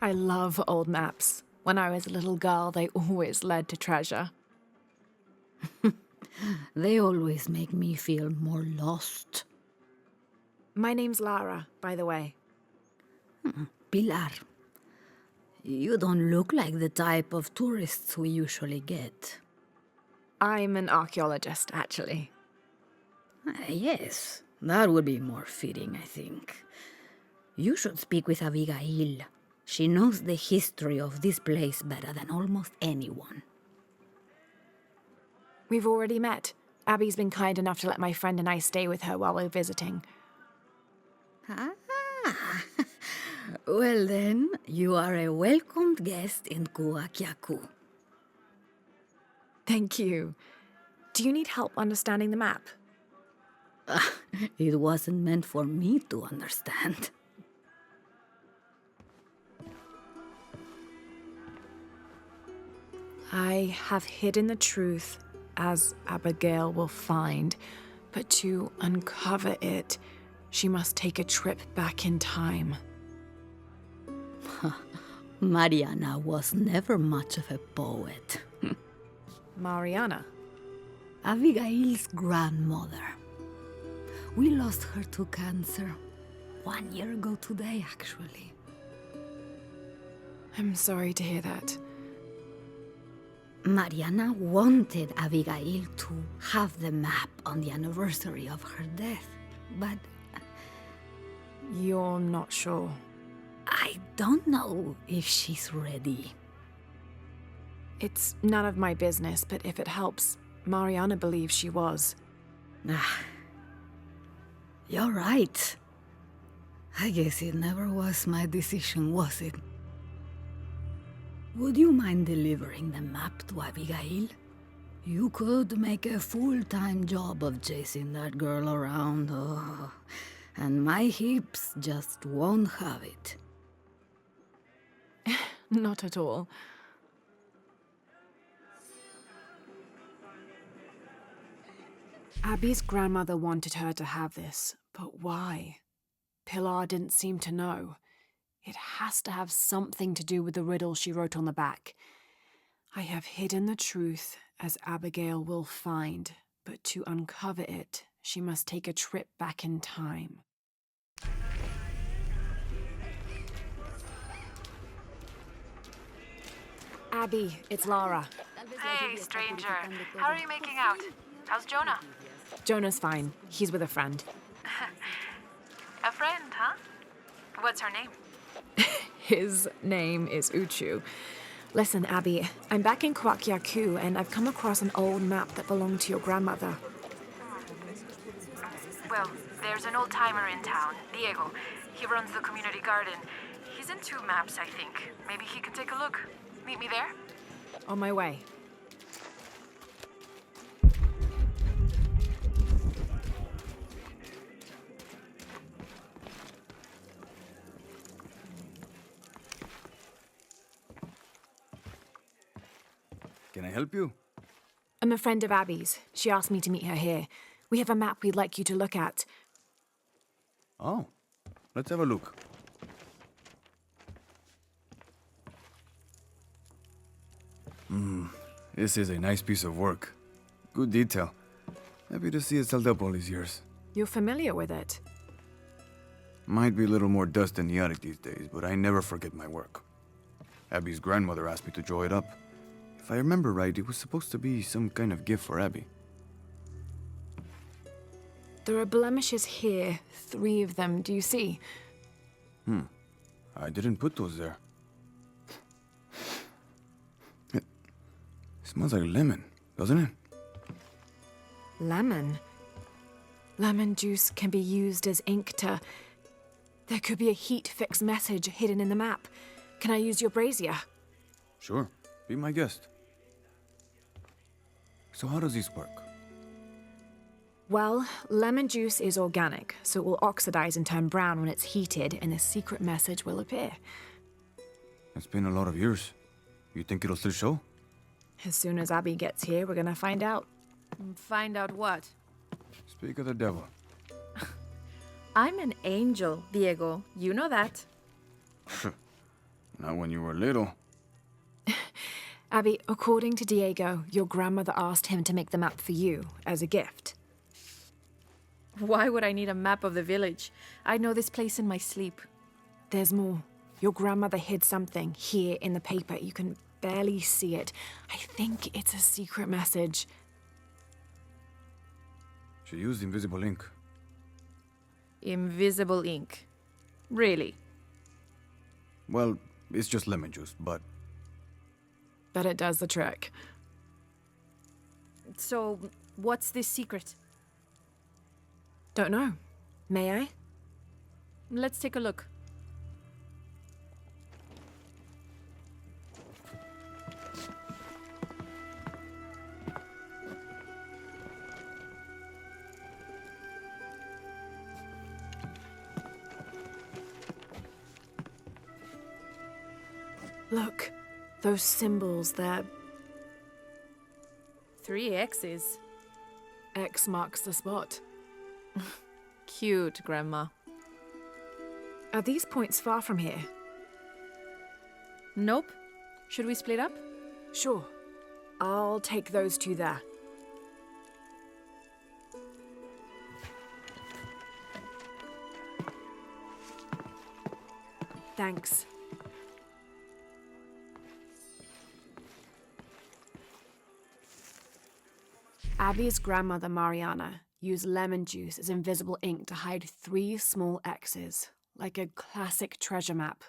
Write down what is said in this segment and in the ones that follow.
I love old maps. When I was a little girl, they always led to treasure. They always make me feel more lost. My name's Lara, by the way. Pilar, you don't look like the type of tourists we usually get. I'm an archaeologist, actually. Yes, that would be more fitting, I think. You should speak with Abigail. She knows the history of this place better than almost anyone. We've already met. Abby's been kind enough to let my friend and I stay with her while we're visiting. Ah, well then, you are a welcomed guest in Kuwaq Yaku. Thank you. Do you need help understanding the map? It wasn't meant for me to understand. I have hidden the truth, as Abigail will find, but to uncover it, she must take a trip back in time. Mariana was never much of a poet. Mariana? Abigail's grandmother. We lost her to cancer 1 year ago today, actually. I'm sorry to hear that. Mariana wanted Abigail to have the map on the anniversary of her death, but You're not sure. I don't know if she's ready. It's none of my business, but if it helps, Mariana believes she was. You're right. I guess it never was my decision, was it? Would you mind delivering the map to Abigail? You could make a full-time job of chasing that girl around, and my hips just won't have it. Not at all. Abby's grandmother wanted her to have this, but why? Pilar didn't seem to know. It has to have something to do with the riddle she wrote on the back. I have hidden the truth, as Abigail will find, but to uncover it, she must take a trip back in time. Abby, it's Lara. Hey, stranger. How are you making out? How's Jonah? Jonah's fine. He's with a friend. A friend, huh? What's her name? His name is Uchu. Listen, Abby, I'm back in Kuwaq Yaku, and I've come across an old map that belonged to your grandmother. Well, there's an old-timer in town, Diego. He runs the community garden. He's into maps, I think. Maybe he can take a look. Meet me there? On my way. Can I help you? I'm a friend of Abby's. She asked me to meet her here. We have a map we'd like you to look at. Oh, let's have a look. This is a nice piece of work. Good detail. Happy to see it held up all these years. You're familiar with it? Might be a little more dust than the attic these days, but I never forget my work. Abby's grandmother asked me to draw it up. If I remember right, it was supposed to be some kind of gift for Abby. There are blemishes here, 3 of them, do you see? I didn't put those there. It smells like lemon, doesn't it? Lemon? Lemon juice can be used as ink to... There could be a heat-fix message hidden in the map. Can I use your brazier? Sure, be my guest. So how does this work? Well, lemon juice is organic, so it will oxidize and turn brown when it's heated, and the secret message will appear. It's been a lot of years. You think it'll still show? As soon as Abby gets here, we're gonna find out. Find out what? Speak of the devil. I'm an angel, Diego. You know that. Not when you were little. Abby, according to Diego, your grandmother asked him to make the map for you as a gift. Why would I need a map of the village? I know this place in my sleep. There's more. Your grandmother hid something here in the paper. You can barely see it. I think it's a secret message. She used invisible ink. Invisible ink. Really? Well, it's just lemon juice, but But it does the trick. So, what's this secret? Don't know. May I? Let's take a look. Look, those symbols, they're 3 X's. X marks the spot. Cute, Grandma. Are these points far from here? Nope. Should we split up? Sure. I'll take those two there. Thanks. Abby's grandmother, Mariana, used lemon juice as invisible ink to hide 3 small X's, like a classic treasure map.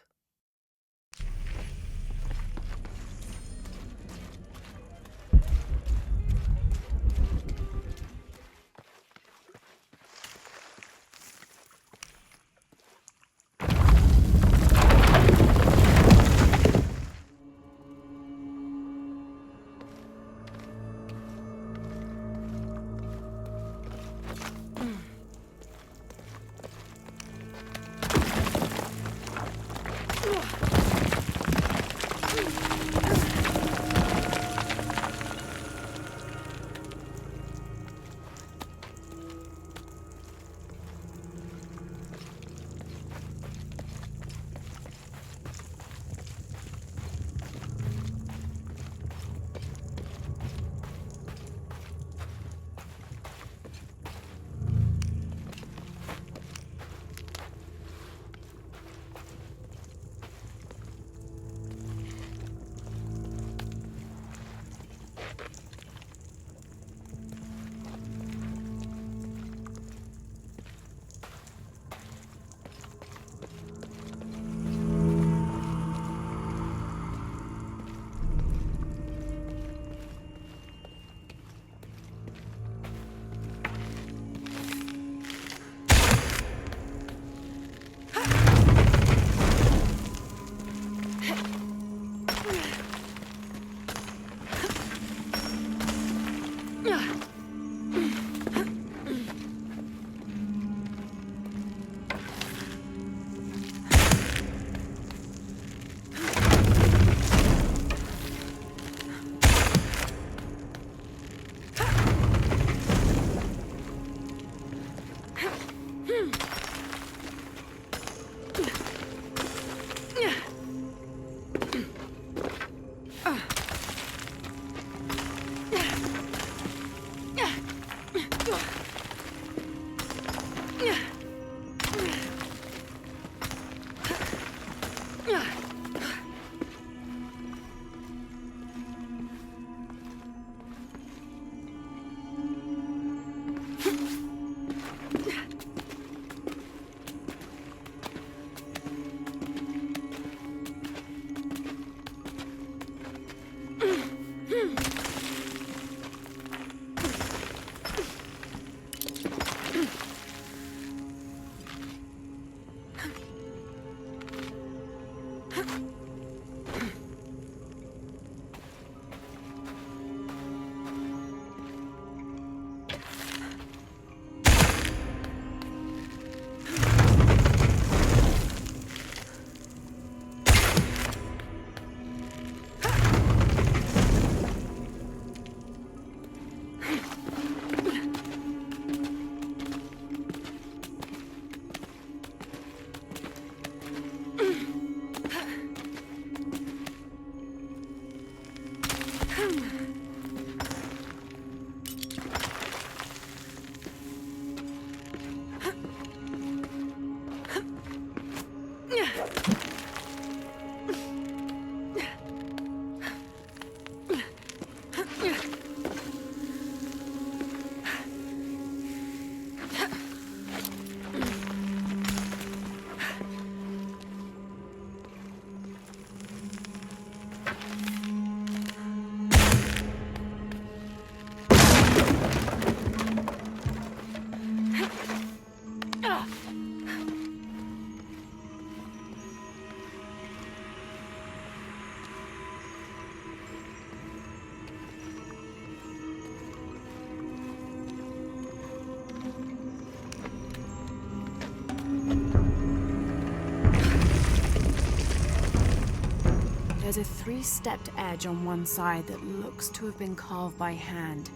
There's a 3-stepped edge on one side that looks to have been carved by hand.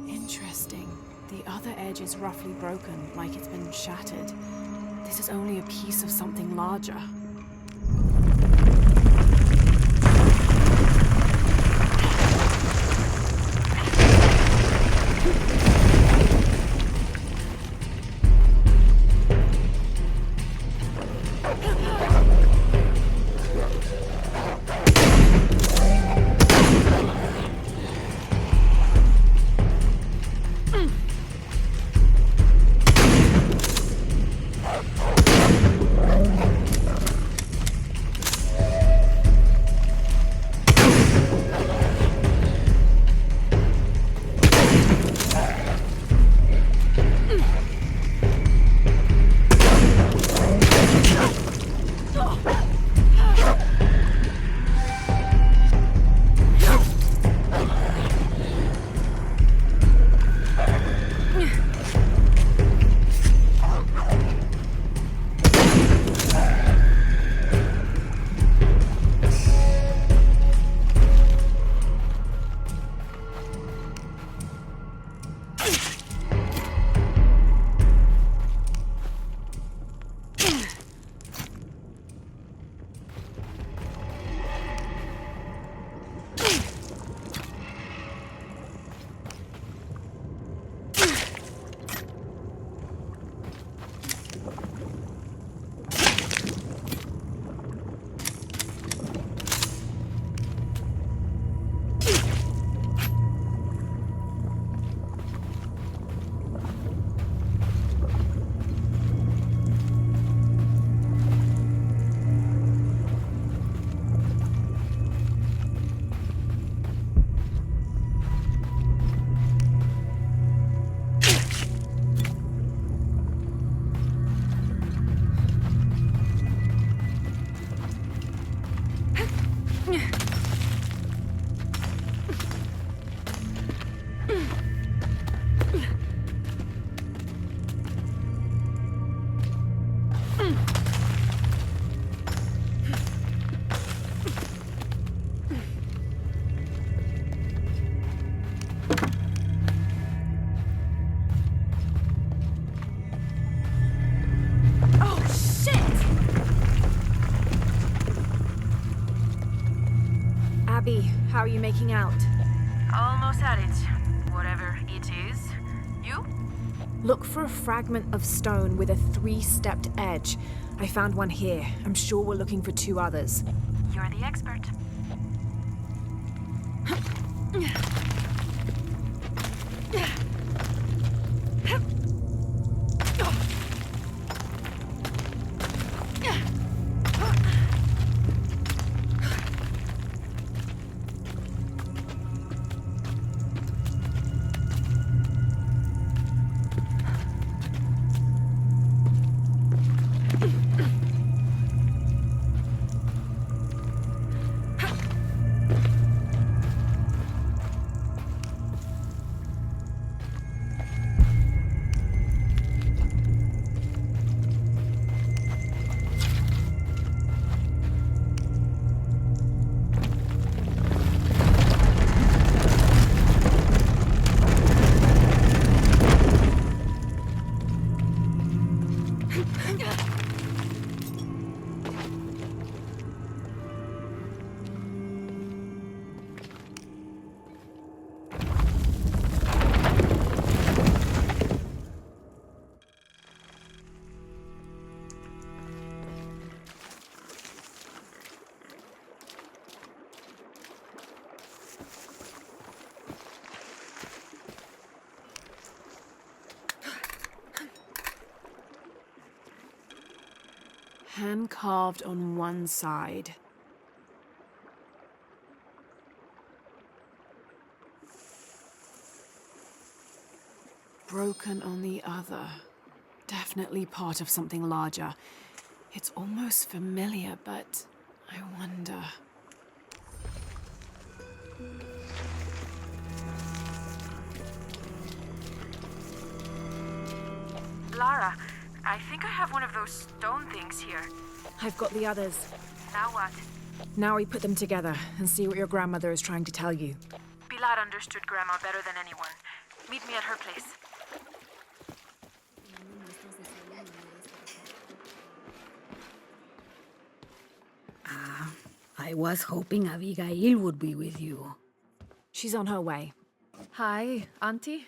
Interesting. The other edge is roughly broken, like it's been shattered. This is only a piece of something larger. Abby, how are you making out? Almost at it. Whatever it is. You? Look for a fragment of stone with a 3-stepped edge. I found one here. I'm sure we're looking for 2 others. You're the expert. Hand carved on one side. Broken on the other. Definitely part of something larger. It's almost familiar, but I wonder. Lara, I think I have one of those stone things here. I've got the others. Now what? Now we put them together and see what your grandmother is trying to tell you. Pilar understood Grandma better than anyone. Meet me at her place. I was hoping Abigail would be with you. She's on her way. Hi, Auntie.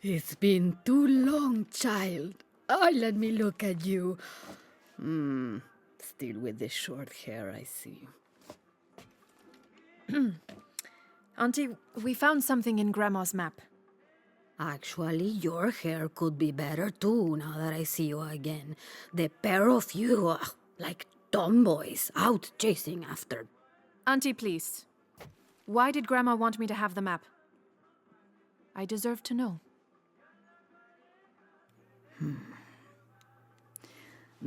It's been too long, child. Oh, let me look at you. Still with the short hair, I see. Auntie, we found something in Grandma's map. Actually, your hair could be better too, now that I see you again. The pair of you, like tomboys, out chasing after. Auntie, please. Why did Grandma want me to have the map? I deserve to know.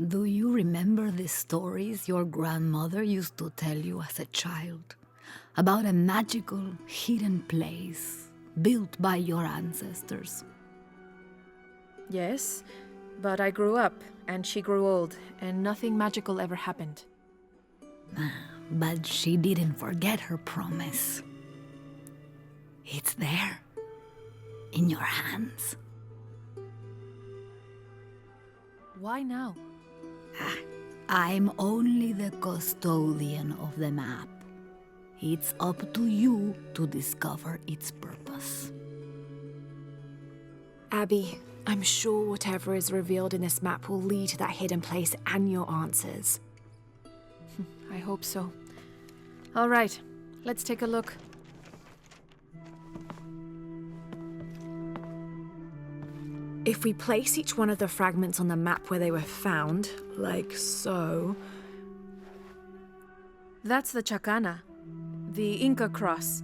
Do you remember the stories your grandmother used to tell you as a child? About a magical, hidden place built by your ancestors? Yes, but I grew up, and she grew old, and nothing magical ever happened. But she didn't forget her promise. It's there, in your hands. Why now? I'm only the custodian of the map. It's up to you to discover its purpose. Abby, I'm sure whatever is revealed in this map will lead to that hidden place and your answers. I hope so. All right, let's take a look. If we place each one of the fragments on the map where they were found, like so... That's the Chicana, the Inca cross.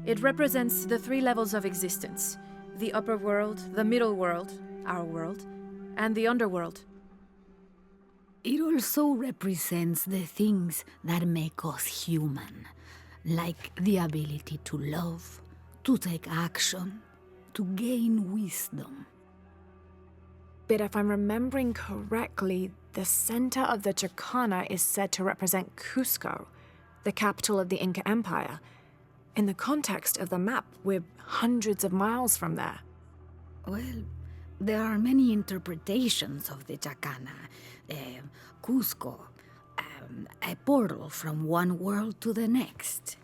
It represents the 3 levels of existence. The upper world, the middle world, our world, and the underworld. It also represents the things that make us human, like the ability to love, to take action, to gain wisdom. But if I'm remembering correctly, the center of the Chicana is said to represent Cusco, the capital of the Inca Empire. In the context of the map, we're hundreds of miles from there. Well, there are many interpretations of the Chicana. Cusco, a portal from one world to the next.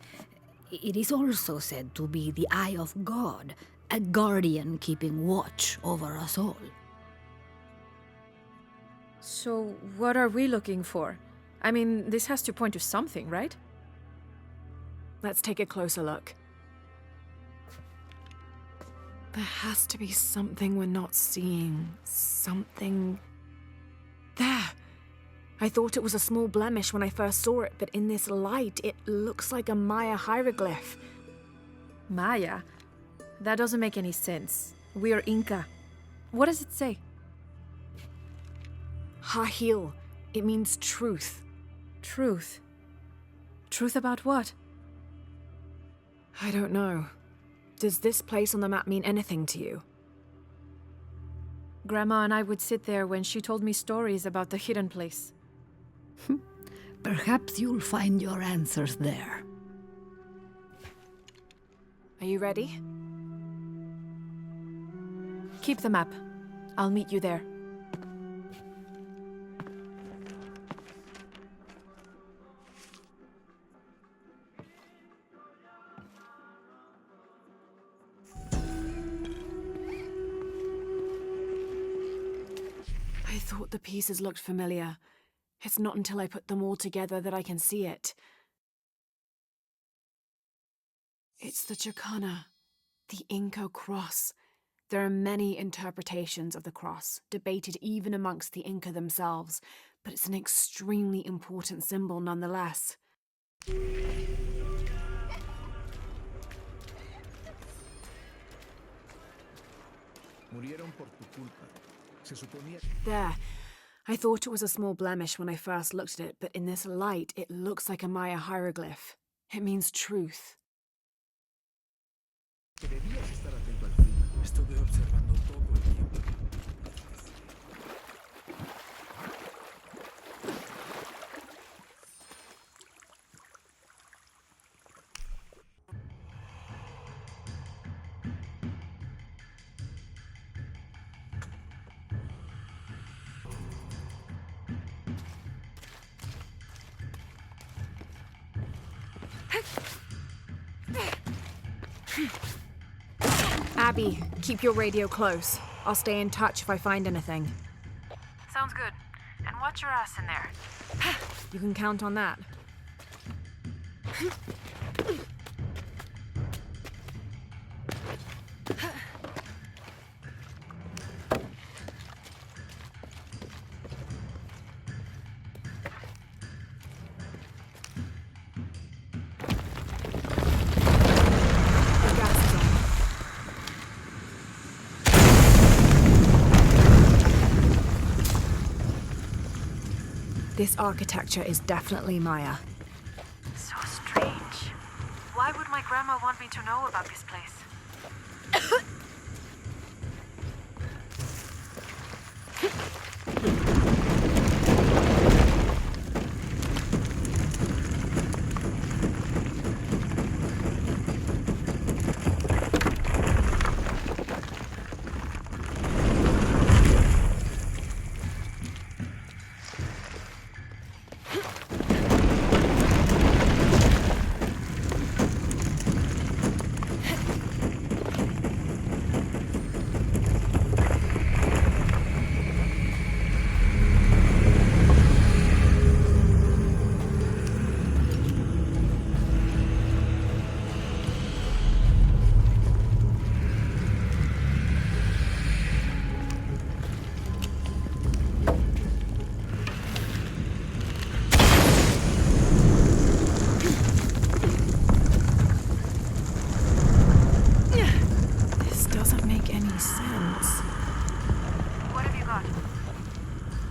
It is also said to be the eye of God, a guardian keeping watch over us all. So, what are we looking for? I mean, this has to point to something, right? Let's take a closer look. There has to be something we're not seeing. Something... There! I thought it was a small blemish when I first saw it, but in this light, it looks like a Maya hieroglyph. Maya? That doesn't make any sense. We are Inca. What does it say? Hahil. It means truth. Truth? Truth about what? I don't know. Does this place on the map mean anything to you? Grandma and I would sit there when she told me stories about the hidden place. Perhaps you'll find your answers there. Are you ready? Keep the map. I'll meet you there. I thought the pieces looked familiar. It's not until I put them all together that I can see it. It's the Chicana, the Inca cross. There are many interpretations of the cross, debated even amongst the Inca themselves, but it's an extremely important symbol nonetheless. There. I thought it was a small blemish when I first looked at it, but in this light, it looks like a Maya hieroglyph. It means truth. Estuve observando todo Abby, keep your radio close. I'll stay in touch if I find anything. Sounds good. And watch your ass in there. You can count on that. The gas is on. This architecture is definitely Maya. So strange. Why would my grandma want me to know about this place?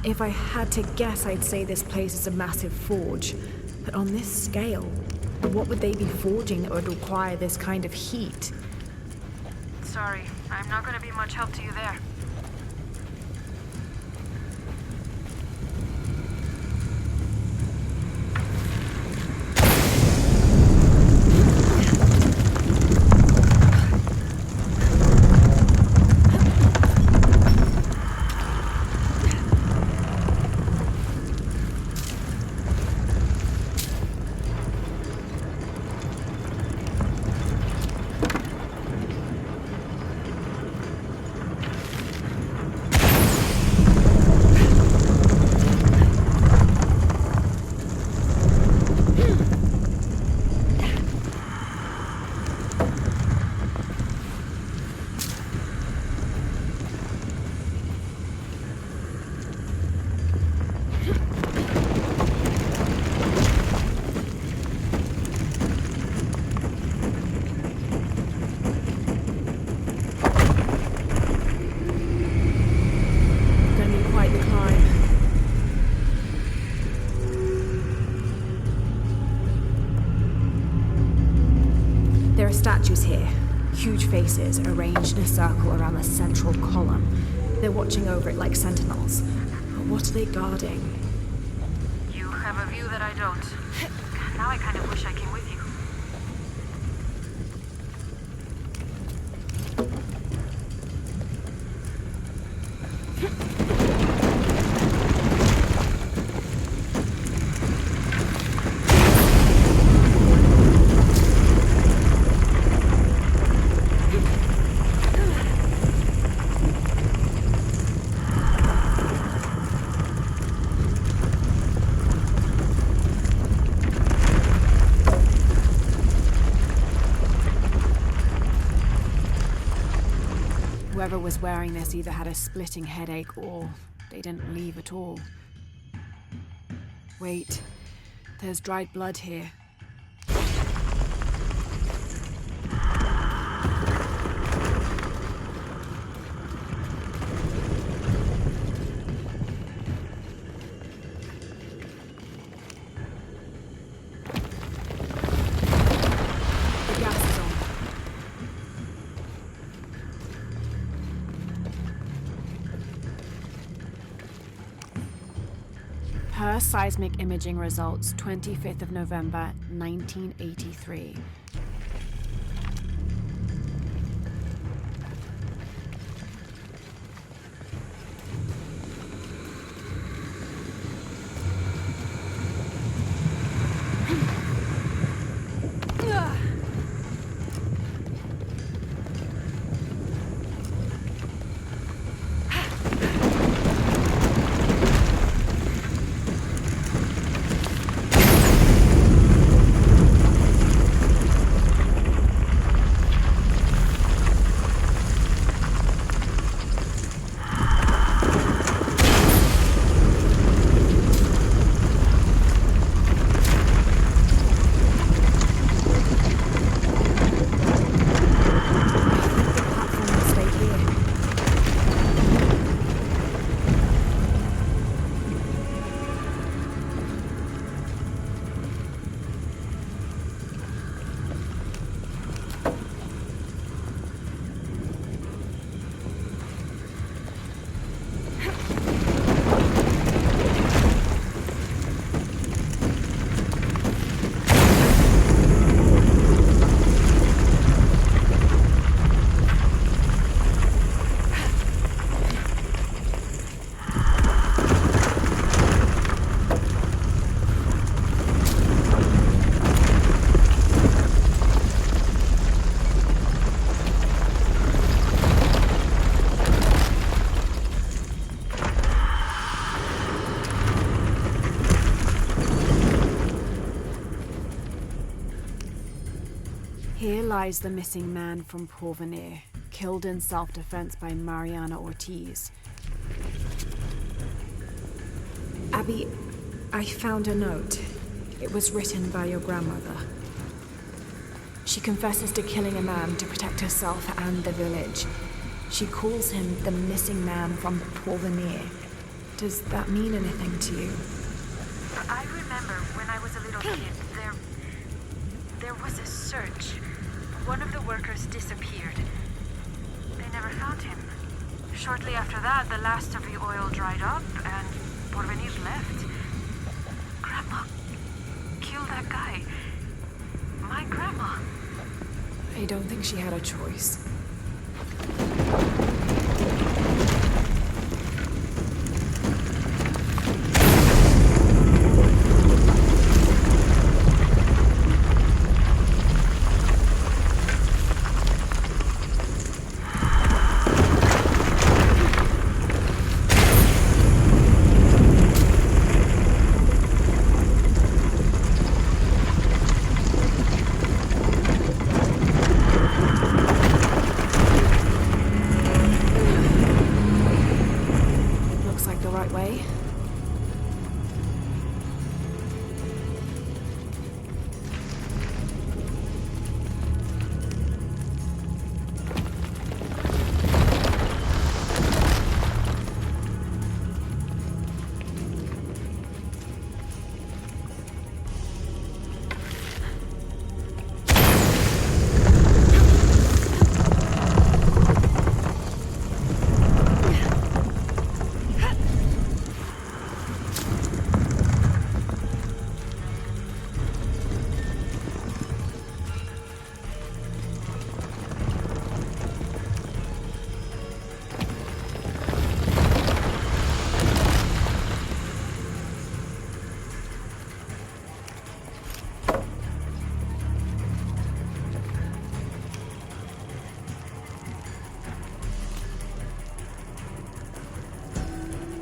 If I had to guess, I'd say this place is a massive forge. But on this scale, what would they be forging that would require this kind of heat? Sorry, I'm not gonna be much help to you there. Statues here, huge faces arranged in a circle around the central column. They're watching over it like sentinels. But what are they guarding? You have a view that I don't. Now I kind of wish I came with you. Whoever was wearing this either had a splitting headache or they didn't leave at all. Wait, there's dried blood here. The gas is on. Per seismic imaging results, 25th of November, 1983. Here lies the missing man from Porvenir, killed in self-defense by Mariana Ortiz. Abby, I found a note. It was written by your grandmother. She confesses to killing a man to protect herself and the village. She calls him the missing man from Porvenir. Does that mean anything to you? I remember when I was a little kid, there was a search. One of the workers disappeared. They never found him. Shortly after that, the last of the oil dried up and Porvenir left. Grandma killed that guy. My grandma. I don't think she had a choice.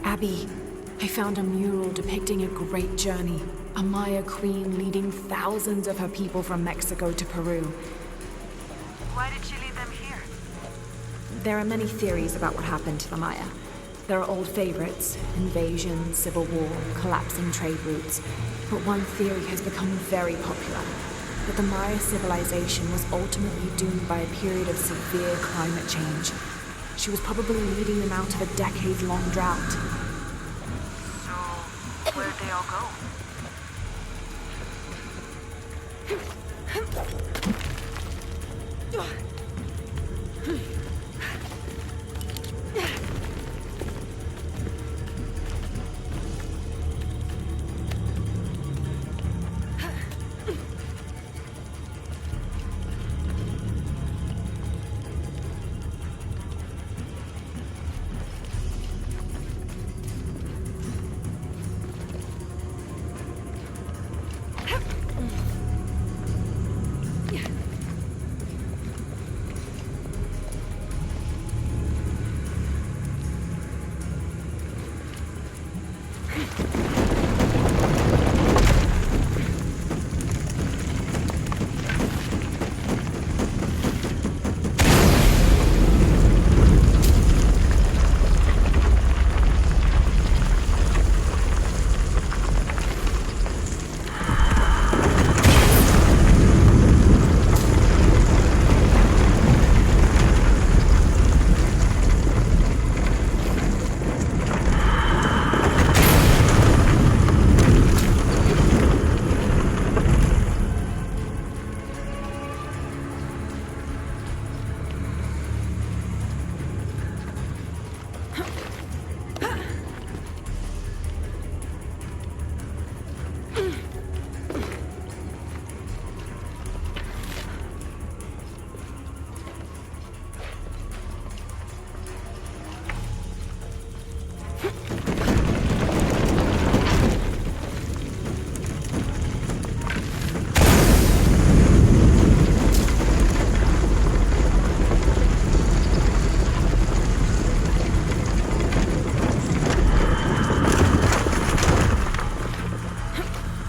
Abby, I found a mural depicting a great journey. A Maya queen leading thousands of her people from Mexico to Peru. Why did she lead them here? There are many theories about what happened to the Maya. There are old favorites: invasion, civil war, collapsing trade routes. But one theory has become very popular: that the Maya civilization was ultimately doomed by a period of severe climate change. She was probably leading them out of a decade-long drought. So, where'd they all go?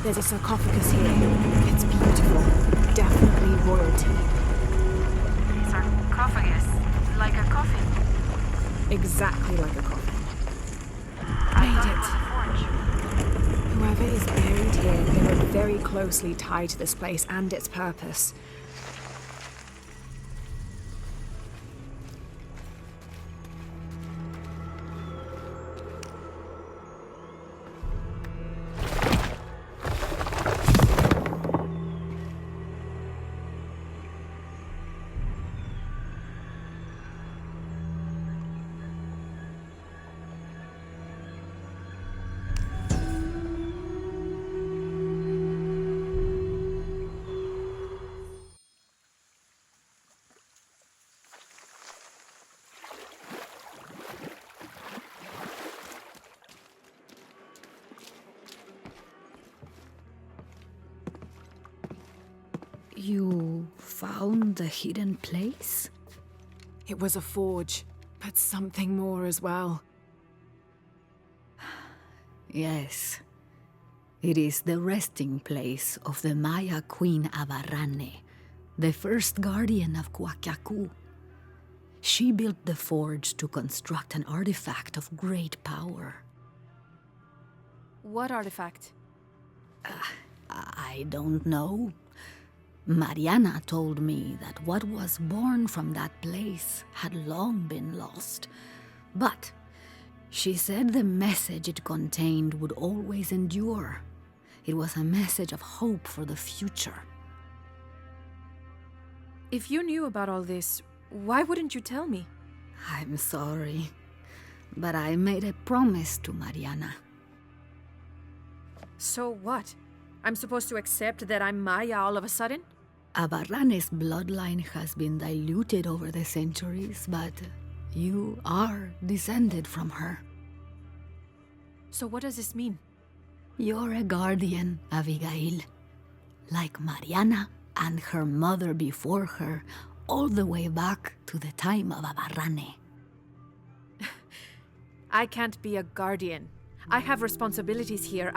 There's a sarcophagus here. It's beautiful. Definitely royalty. Exactly like a coffin. Made it. Whoever is buried here, they were very closely tied to this place and its purpose. You found the hidden place? It was a forge, but something more as well. Yes. It is the resting place of the Maya Queen Abarrane, the first guardian of Kuwaq Yaku. She built the forge to construct an artifact of great power. What artifact? I don't know. Mariana told me that what was born from that place had long been lost. But she said the message it contained would always endure. It was a message of hope for the future. If you knew about all this, why wouldn't you tell me? I'm sorry, but I made a promise to Mariana. So what? I'm supposed to accept that I'm Maya all of a sudden? Abarrane's bloodline has been diluted over the centuries, but you are descended from her. So what does this mean? You're a guardian, Abigail. Like Mariana and her mother before her, all the way back to the time of Abarrane. I can't be a guardian. I have responsibilities here.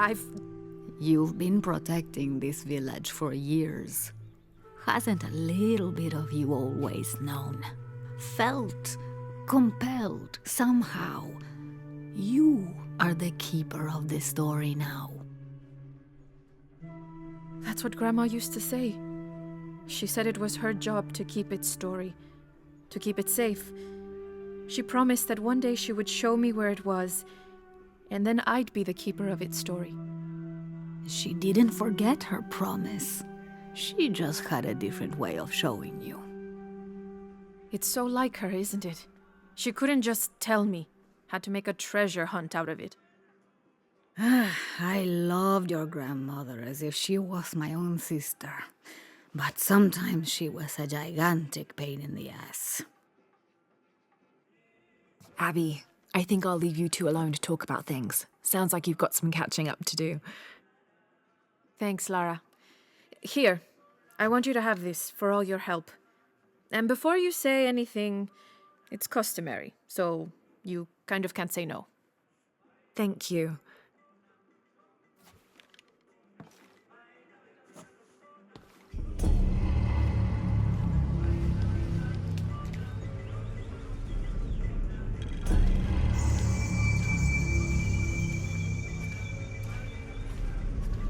You've been protecting this village for years. Hasn't a little bit of you always known? Felt compelled somehow. You are the keeper of the story now. That's what Grandma used to say. She said it was her job to keep its story, to keep it safe. She promised that one day she would show me where it was, and then I'd be the keeper of its story. She didn't forget her promise. She just had a different way of showing you. It's so like her, isn't it? She couldn't just tell me. Had to make a treasure hunt out of it. I loved your grandmother as if she was my own sister. But sometimes she was a gigantic pain in the ass. Abby, I think I'll leave you two alone to talk about things. Sounds like you've got some catching up to do. Thanks, Lara. Here, I want you to have this for all your help. And before you say anything, it's customary, so you kind of can't say no. Thank you.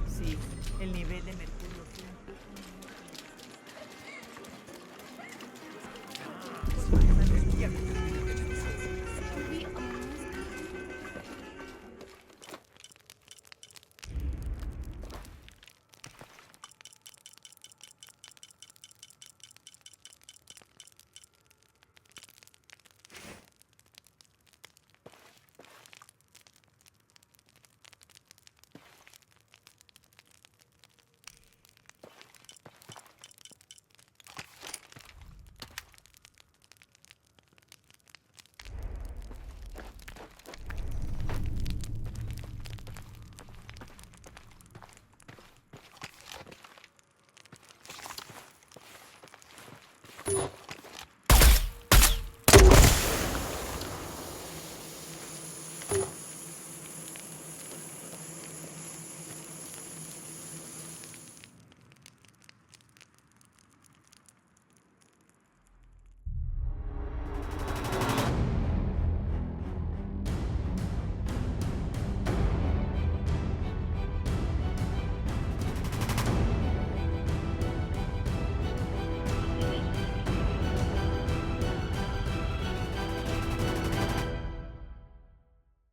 Sí, el nivel de mercurio.